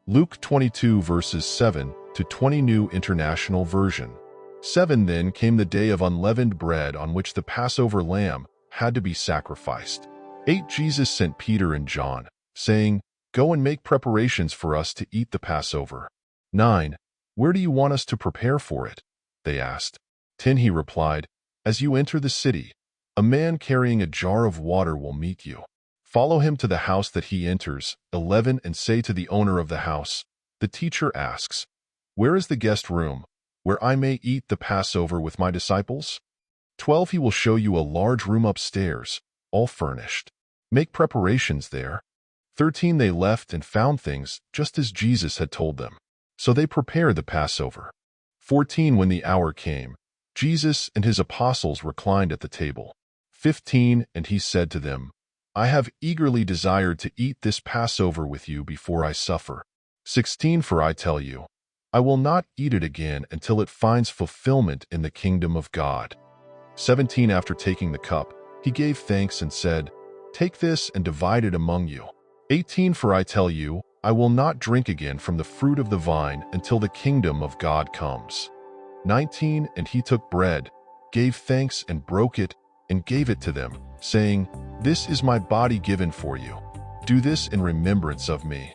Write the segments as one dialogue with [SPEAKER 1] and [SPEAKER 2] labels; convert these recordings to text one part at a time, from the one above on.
[SPEAKER 1] Luke 22 verses 7 to 20 New International Version. 7 Then came the day of unleavened bread on which the Passover lamb had to be sacrificed. 8 Jesus sent Peter and John, saying, Go and make preparations for us to eat the Passover. 9 Where do you want us to prepare for it? They asked. 10 He replied, As you enter the city, a man carrying a jar of water will meet you. Follow him to the house that he enters. 11 And say to the owner of the house, The teacher asks, Where is the guest room, where I may eat the Passover with my disciples? 12 He will show you a large room upstairs, all furnished. Make preparations there. 13 They left and found things just as Jesus had told them. So they prepared the Passover. 14 When the hour came, Jesus and his apostles reclined at the table. 15 And he said to them, I have eagerly desired to eat this Passover with you before I suffer. 16 For I tell you, I will not eat it again until it finds fulfillment in the kingdom of God. 17 After taking the cup, he gave thanks and said, Take this and divide it among you. 18 For I tell you, I will not drink again from the fruit of the vine until the kingdom of God comes. 19 And he took bread, gave thanks and broke it, and gave it to them, saying, This is my body given for you. Do this in remembrance of me.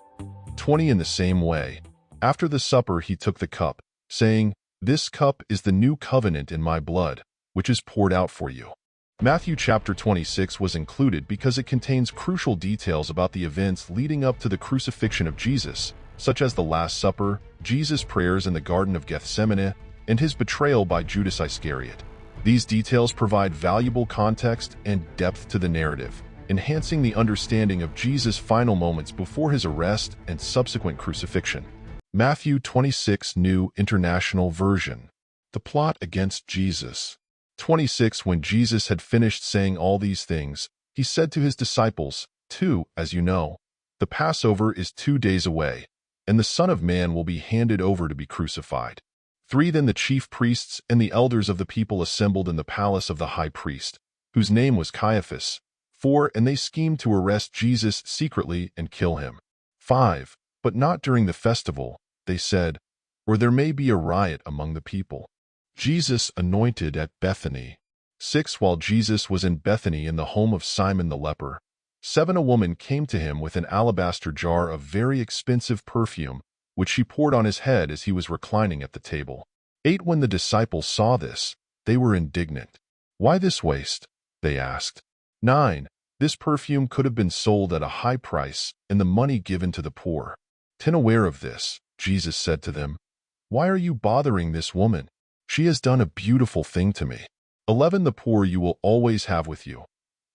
[SPEAKER 1] 20 In the same way, after the supper he took the cup, saying, This cup is the new covenant in my blood, which is poured out for you. Matthew chapter 26 was included because it contains crucial details about the events leading up to the crucifixion of Jesus, such as the Last Supper, Jesus' prayers in the Garden of Gethsemane, and his betrayal by Judas Iscariot. These details provide valuable context and depth to the narrative, enhancing the understanding of Jesus' final moments before his arrest and subsequent crucifixion. Matthew 26 New International Version. The plot against Jesus. 26 When Jesus had finished saying all these things, he said to his disciples, As you know, the Passover is 2 days away, and the Son of Man will be handed over to be crucified. 3 Then the chief priests and the elders of the people assembled in the palace of the high priest, whose name was Caiaphas. 4 And they schemed to arrest Jesus secretly and kill him. 5 But not during the festival, they said, or there may be a riot among the people. Jesus anointed at Bethany. 6 While Jesus was in Bethany in the home of Simon the leper, 7 A woman came to him with an alabaster jar of very expensive perfume, which she poured on his head as he was reclining at the table. 8 When the disciples saw this, they were indignant. Why this waste? They asked. 9 This perfume could have been sold at a high price and the money given to the poor. 10 Aware of this, Jesus said to them, Why are you bothering this woman? She has done a beautiful thing to me. 11 The poor you will always have with you.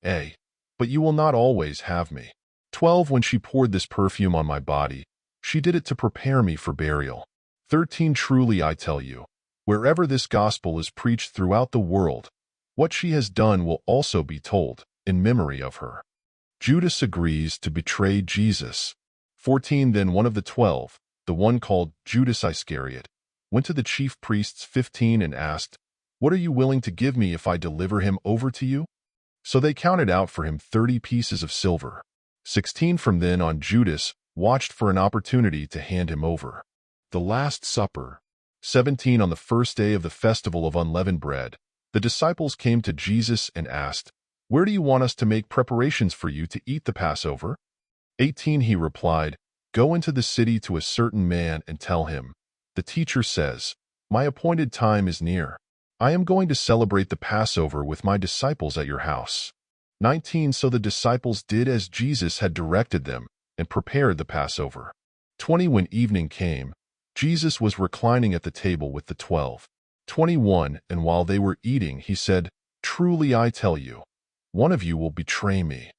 [SPEAKER 1] But you will not always have me. 12 When she poured this perfume on my body, she did it to prepare me for burial. 13 Truly I tell you, wherever this gospel is preached throughout the world, what she has done will also be told, in memory of her. Judas agrees to betray Jesus. 14 Then one of the 12, the one called Judas Iscariot, went to the chief priests. 15 And asked, What are you willing to give me if I deliver him over to you? So they counted out for him 30 pieces of silver. 16 From then on Judas watched for an opportunity to hand him over. The Last Supper. 17 On the first day of the festival of unleavened bread, the disciples came to Jesus and asked, Where do you want us to make preparations for you to eat the Passover? 18 He replied, Go into the city to a certain man and tell him, The teacher says, My appointed time is near. I am going to celebrate the Passover with my disciples at your house. 19 So the disciples did as Jesus had directed them and prepared the Passover. 20 When evening came, Jesus was reclining at the table with the 12. 21 And while they were eating, he said, Truly I tell you, one of you will betray me.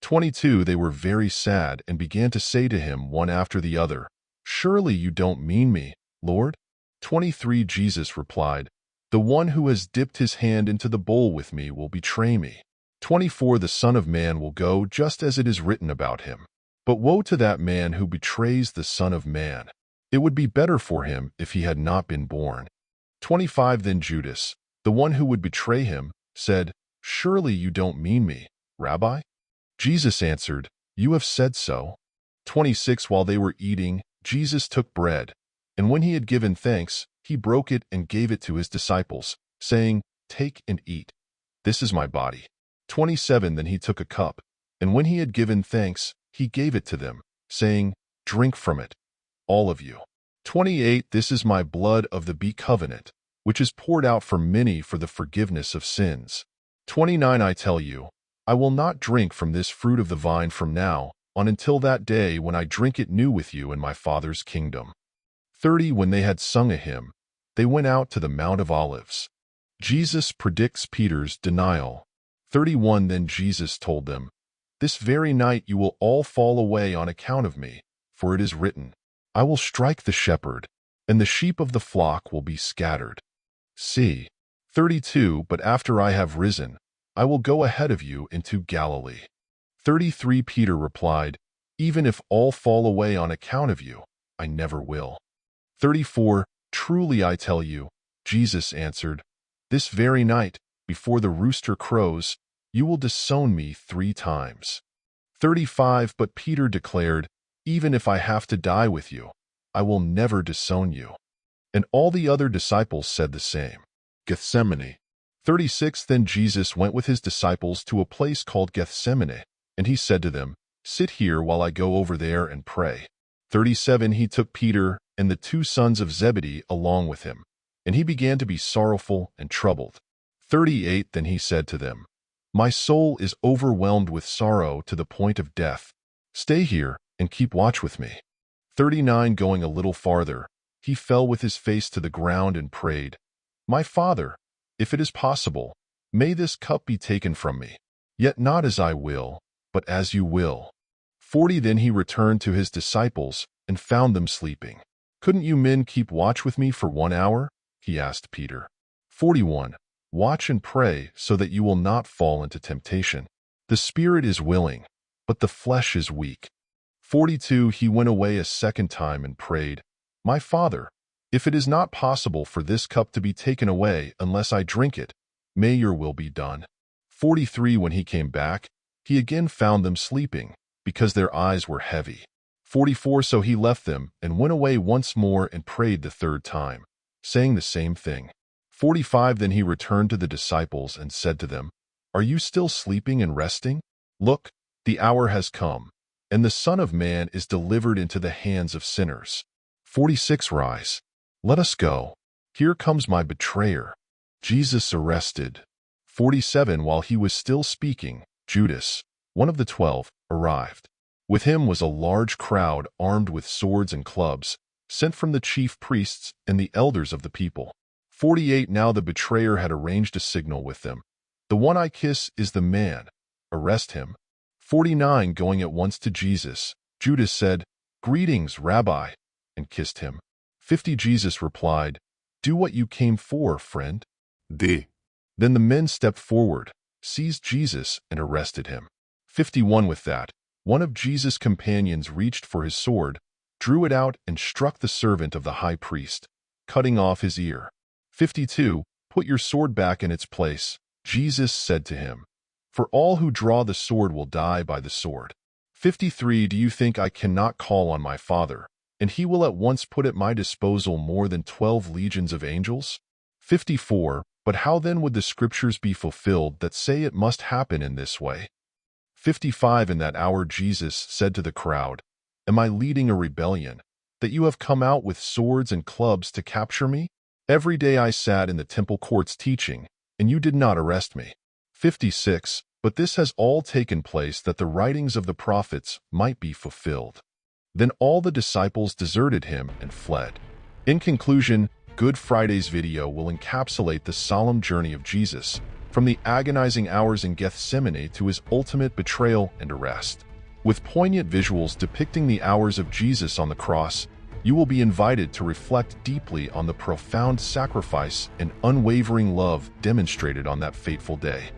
[SPEAKER 1] 22 They were very sad and began to say to him one after the other, Surely you don't mean me, Lord? 23 Jesus replied, The one who has dipped his hand into the bowl with me will betray me. 24 The Son of Man will go just as it is written about him. But woe to that man who betrays the Son of Man. It would be better for him if he had not been born. 25 Then Judas, the one who would betray him, said, Surely you don't mean me, Rabbi? Jesus answered, You have said so. 26 While they were eating, Jesus took bread, and when he had given thanks, he broke it and gave it to his disciples, saying, "Take and eat. This is my body." 27 Then he took a cup, and when he had given thanks, he gave it to them, saying, "Drink from it, all of you. 28 This is my blood of the covenant, which is poured out for many for the forgiveness of sins. 29 I tell you, I will not drink from this fruit of the vine from now on until that day when I drink it new with you in my Father's kingdom." 30 When they had sung a hymn, they went out to the Mount of Olives. Jesus predicts Peter's denial. 31 Then Jesus told them, "This very night you will all fall away on account of me, for it is written, I will strike the shepherd, and the sheep of the flock will be scattered. See, 32 But after I have risen, I will go ahead of you into Galilee." 33 Peter replied, "Even if all fall away on account of you, I never will." 34 Truly I tell you, Jesus answered, "This very night, before the rooster crows, you will disown me 3 times. 35 But Peter declared, "Even if I have to die with you, I will never disown you." And all the other disciples said the same. Gethsemane. 36 Then Jesus went with his disciples to a place called Gethsemane, and he said to them, "Sit here while I go over there and pray." 37 He took Peter and the 2 sons of Zebedee along with him, and he began to be sorrowful and troubled. 38 Then he said to them, "My soul is overwhelmed with sorrow to the point of death. Stay here and keep watch with me." 39 Going a little farther, he fell with his face to the ground and prayed, "My Father, if it is possible, may this cup be taken from me. Yet not as I will, but as you will." 40 Then he returned to his disciples and found them sleeping. "Couldn't you men keep watch with me for 1 hour?" he asked Peter. 41 Watch and pray so that you will not fall into temptation. The spirit is willing, but the flesh is weak. 42 He went away a second time and prayed, "My Father, if it is not possible for this cup to be taken away unless I drink it, may your will be done." 43 When he came back, he again found them sleeping, because their eyes were heavy. 44 So he left them and went away once more and prayed the 3rd time, saying the same thing. 45 Then he returned to the disciples and said to them, "Are you still sleeping and resting? Look, the hour has come, and the Son of Man is delivered into the hands of sinners. 46 Rise. Let us go. Here comes my betrayer." Jesus arrested. 47 While he was still speaking, Judas, one of the 12, arrived. With him was a large crowd armed with swords and clubs, sent from the chief priests and the elders of the people. 48 Now the betrayer had arranged a signal with them. "The one I kiss is the man. Arrest him." 49 Going at once to Jesus, Judas said, "Greetings, Rabbi," and kissed him. 50 Jesus replied, "Do what you came for, friend." Then the men stepped forward, seized Jesus, and arrested him. 51 With that, one of Jesus' companions reached for his sword, drew it out, and struck the servant of the high priest, cutting off his ear. 52 Put your sword back in its place, Jesus said to him, "for all who draw the sword will die by the sword." 53 Do you think I cannot call on my Father, and he will at once put at my disposal more than 12 legions of angels? 54 But how then would the scriptures be fulfilled that say it must happen in this way? 55 In that hour Jesus said to the crowd, "Am I leading a rebellion, that you have come out with swords and clubs to capture me? Every day I sat in the temple courts teaching, and you did not arrest me." 56 But this has all taken place that the writings of the prophets might be fulfilled. Then all the disciples deserted him and fled. In conclusion, Good Friday's video will encapsulate the solemn journey of Jesus, from the agonizing hours in Gethsemane to his ultimate betrayal and arrest. With poignant visuals depicting the hours of Jesus on the cross, you will be invited to reflect deeply on the profound sacrifice and unwavering love demonstrated on that fateful day.